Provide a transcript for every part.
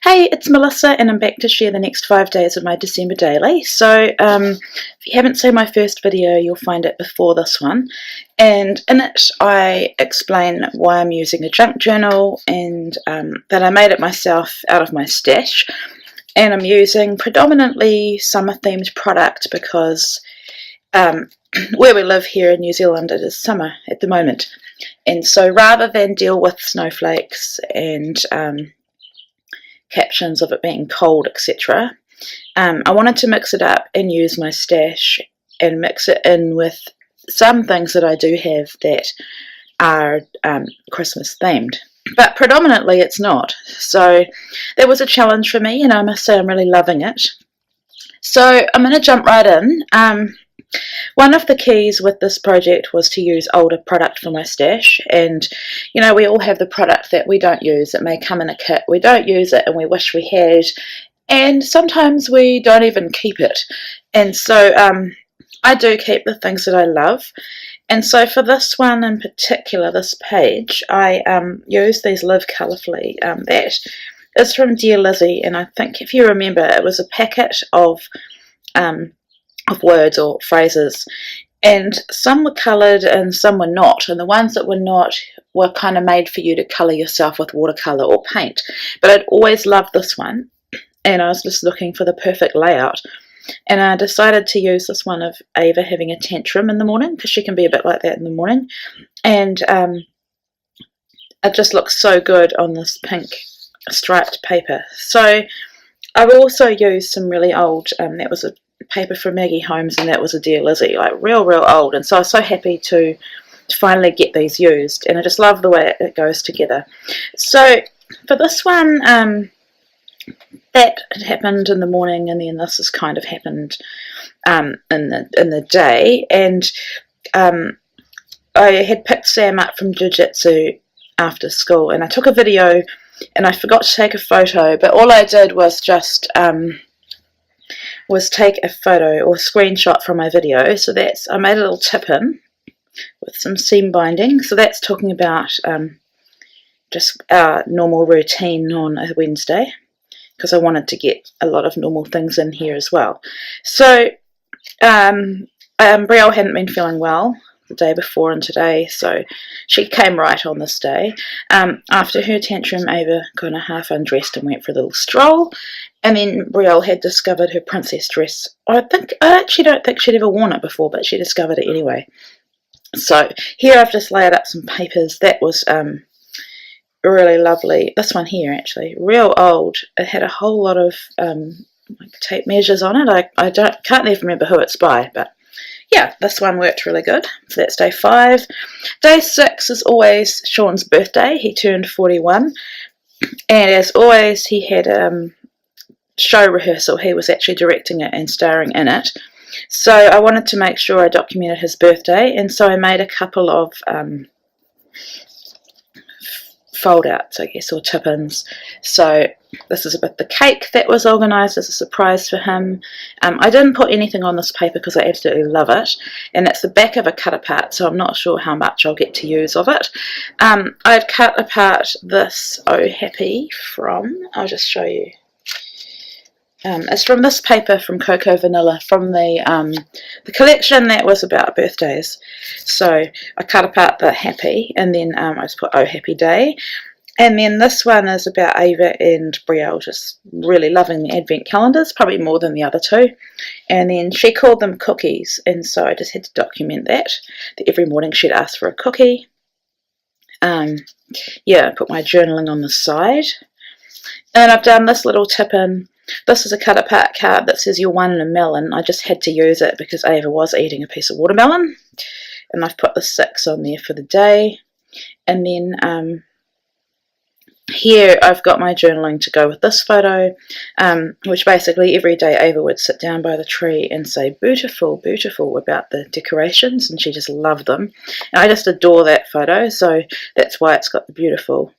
Hey, it's Melissa, and I'm back to share the next 5 days of my December daily. So, if you haven't seen my first video, you'll find it before this one. And in it, I explain why I'm using a junk journal and that I made it myself out of my stash. And I'm using predominantly summer-themed product because where we live here in New Zealand, it is summer at the moment. And so rather than deal with snowflakes and captions of it being cold, etc. I wanted to mix it up and use my stash and mix it in with some things that I do have that are Christmas themed, but predominantly it's not. So that was a challenge for me, and I must say I'm really loving it. So I'm going to jump right in. One of the keys with this project was to use older product for my stash, and you know, we all have the product that we don't use. It may come in a kit, we don't use it and we wish we had, and sometimes we don't even keep it. And so I do keep the things that I love. And so for this one in particular, this page, I used these Live Colourfully. That is from Dear Lizzie, and I think if you remember, it was a packet of words or phrases, and some were coloured and some were not, and the ones that were not were kind of made for you to colour yourself with watercolour or paint. But I'd always loved this one, and I was just looking for the perfect layout, and I decided to use this one of Ava having a tantrum in the morning, because she can be a bit like that in the morning, and it just looks so good on this pink striped paper. So I've also used some really old, that was a paper from Maggie Holmes, and that was a Dear Lizzie, like real old, and so I was so happy to finally get these used, and I just love the way it goes together. So for this one, that had happened in the morning, and then this has kind of happened in the day, and I had picked Sam up from jiu-jitsu after school, and I took a video, and I forgot to take a photo, but all I did was just take a photo or a screenshot from my video. So that's, I made a little tip in with some seam binding. So that's talking about just our normal routine on a Wednesday, because I wanted to get a lot of normal things in here as well. So Brielle hadn't been feeling well the day before and today, so she came right on this day. After her tantrum, Ava kind of half undressed and went for a little stroll, and then Brielle had discovered her princess dress. I actually don't think she'd ever worn it before, but she discovered it anyway. So here I've just layered up some papers. That was really lovely. This one here, actually, real old. It had a whole lot of like tape measures on it. I can't even remember who it's by, but yeah, this one worked really good. So that's day 5. Day 6 is always Sean's birthday. He turned 41, and as always, he had show rehearsal. He was actually directing it and starring in it. So I wanted to make sure I documented his birthday, and so I made a couple of fold outs, I guess, or tip-ins. So this is a bit the cake that was organised as a surprise for him. I didn't put anything on this paper because I absolutely love it, and it's the back of a cut apart, so I'm not sure how much I'll get to use of it. I'd cut apart this Oh Happy from, I'll just show you. It's from this paper from Cocoa Vanilla, from the collection that was about birthdays. So I cut apart the Happy, and then I just put Oh Happy Day. And then this one is about Ava and Brielle just really loving the advent calendars, probably more than the other two. And then she called them cookies, and so I just had to document that every morning she'd ask for a cookie. Yeah, I put my journaling on the side. And I've done this little tip-in. This is a cut-apart card that says you're one in a melon. I just had to use it because Ava was eating a piece of watermelon. And I've put the 6 on there for the day. And then here I've got my journaling to go with this photo, which basically every day Ava would sit down by the tree and say beautiful, beautiful about the decorations, and she just loved them. And I just adore that photo, so that's why it's got the beautiful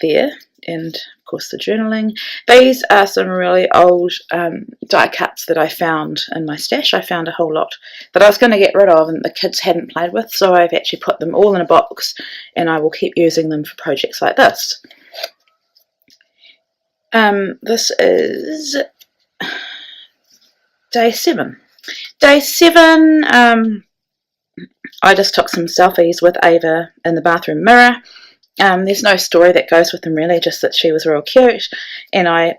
there. And of course the journaling. These are some really old die cuts that I found in my stash. I found a whole lot that I was going to get rid of and the kids hadn't played with, so I've actually put them all in a box, and I will keep using them for projects like this. This is day 7. Day 7, I just took some selfies with Ava in the bathroom mirror. There's no story that goes with them really, just that she was real cute, and I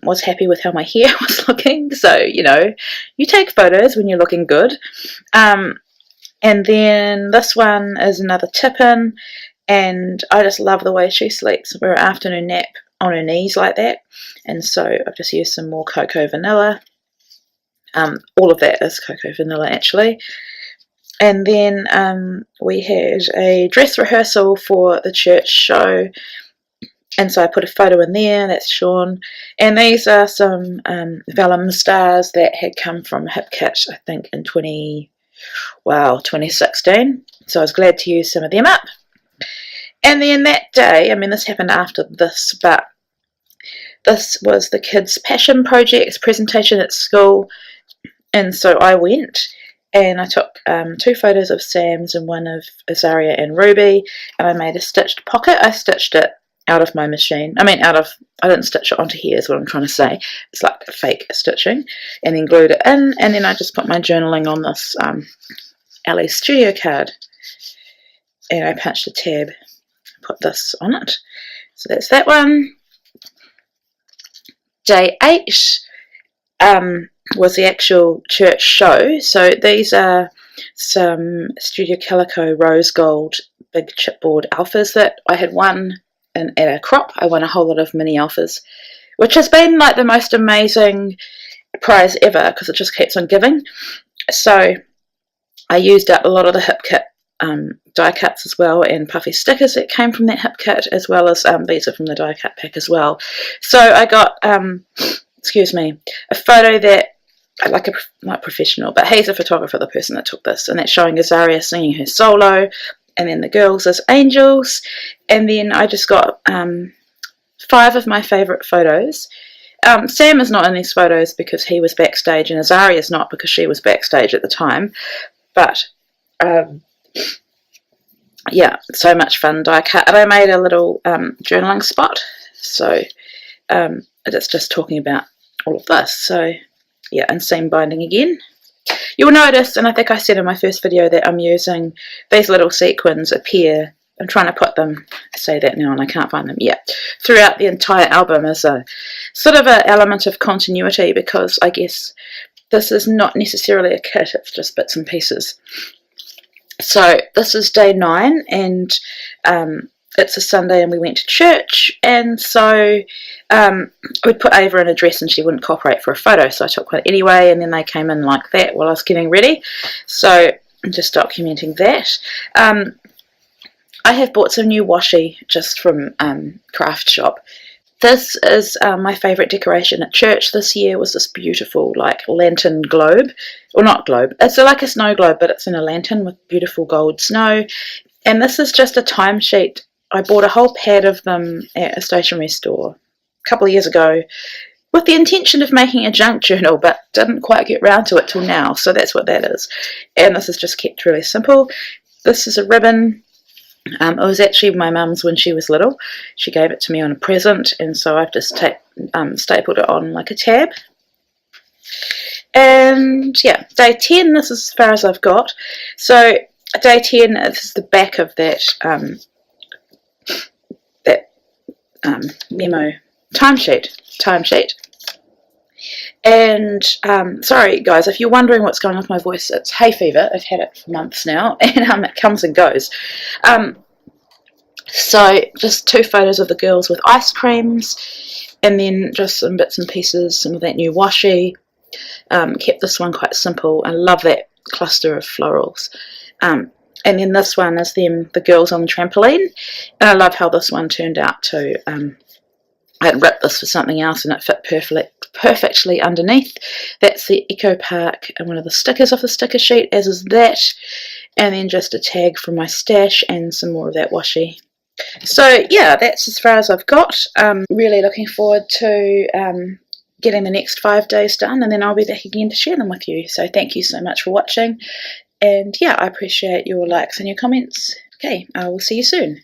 was happy with how my hair was looking. So, you know, you take photos when you're looking good. And then this one is another tip-in, and I just love the way she sleeps. We're an afternoon nap on her knees like that, and so I've just used some more cocoa vanilla. All of that is cocoa vanilla actually. And then we had a dress rehearsal for the church show, and so I put a photo in there. That's Sean, and these are some vellum stars that had come from Hip Kit, I think in 2016, so I was glad to use some of them up. And then that day, I mean this happened after this, but this was the kids' passion project presentation at school, and so I went and I took 2 photos of Sam's and one of Azaria and Ruby, and I made a stitched pocket. I stitched it out of my machine. I didn't stitch it onto here is what I'm trying to say. It's like fake stitching, and then glued it in, and then I just put my journaling on this Ali Studio card, and I punched a tab, put this on it. So that's that one. Day 8 was the actual church show. So these are some Studio Calico rose gold big chipboard alphas that I had won at a crop. I won a whole lot of mini alphas, which has been like the most amazing prize ever because it just keeps on giving. So I used up a lot of the Hip Kit die cuts as well, and puffy stickers that came from that Hip Kit, as well as these are from the die cut pack as well. So I got excuse me, a photo that like not professional, but he's a photographer, the person that took this, and that's showing Azaria singing her solo, and then the girls as angels, and then I just got 5 of my favourite photos. Sam is not in these photos because he was backstage, and Azaria is not because she was backstage at the time, but yeah, so much fun die cut. And I made a little journaling spot, so it's just talking about all of this. So yeah, and seam binding again. You'll notice, and I think I said in my first video, that I'm using these little sequins appear. I'm trying to put them, I say that now and I can't find them yet, throughout the entire album as a sort of an element of continuity, because I guess this is not necessarily a kit, it's just bits and pieces. So this is day 9, and it's a Sunday and we went to church, and so we'd put Ava in a dress and she wouldn't cooperate for a photo, so I took one anyway, and then they came in like that while I was getting ready. So I'm just documenting that. I have bought some new washi just from Craft Shop. This is my favourite decoration at church this year. Was this beautiful like lantern globe, or not globe, it's like a snow globe, but it's in a lantern with beautiful gold snow. And this is just a timesheet. I bought a whole pad of them at a stationery store a couple of years ago with the intention of making a junk journal, but didn't quite get round to it till now, so that's what that is. And this is just kept really simple. This is a ribbon. It was actually my mum's when she was little. She gave it to me on a present, and so I've just stapled it on like a tab. And yeah, day 10, this is as far as I've got. So day 10, this is the back of that memo timesheet. And sorry guys, if you're wondering what's going on with my voice, it's hay fever. I've had it for months now, and it comes and goes. So just 2 photos of the girls with ice creams, and then just some bits and pieces, some of that new washi. Kept this one quite simple. I love that cluster of florals. And then this one is the girls on the trampoline, and I love how this one turned out too. I had ripped this for something else and it fit perfectly underneath. That's the Eco Park and one of the stickers off the sticker sheet, as is that, and then just a tag from my stash and some more of that washi. So yeah, that's as far as I've got. Really looking forward to getting the next 5 days done, and then I'll be back again to share them with you. So thank you so much for watching, and yeah, I appreciate your likes and your comments. Okay, I will see you soon.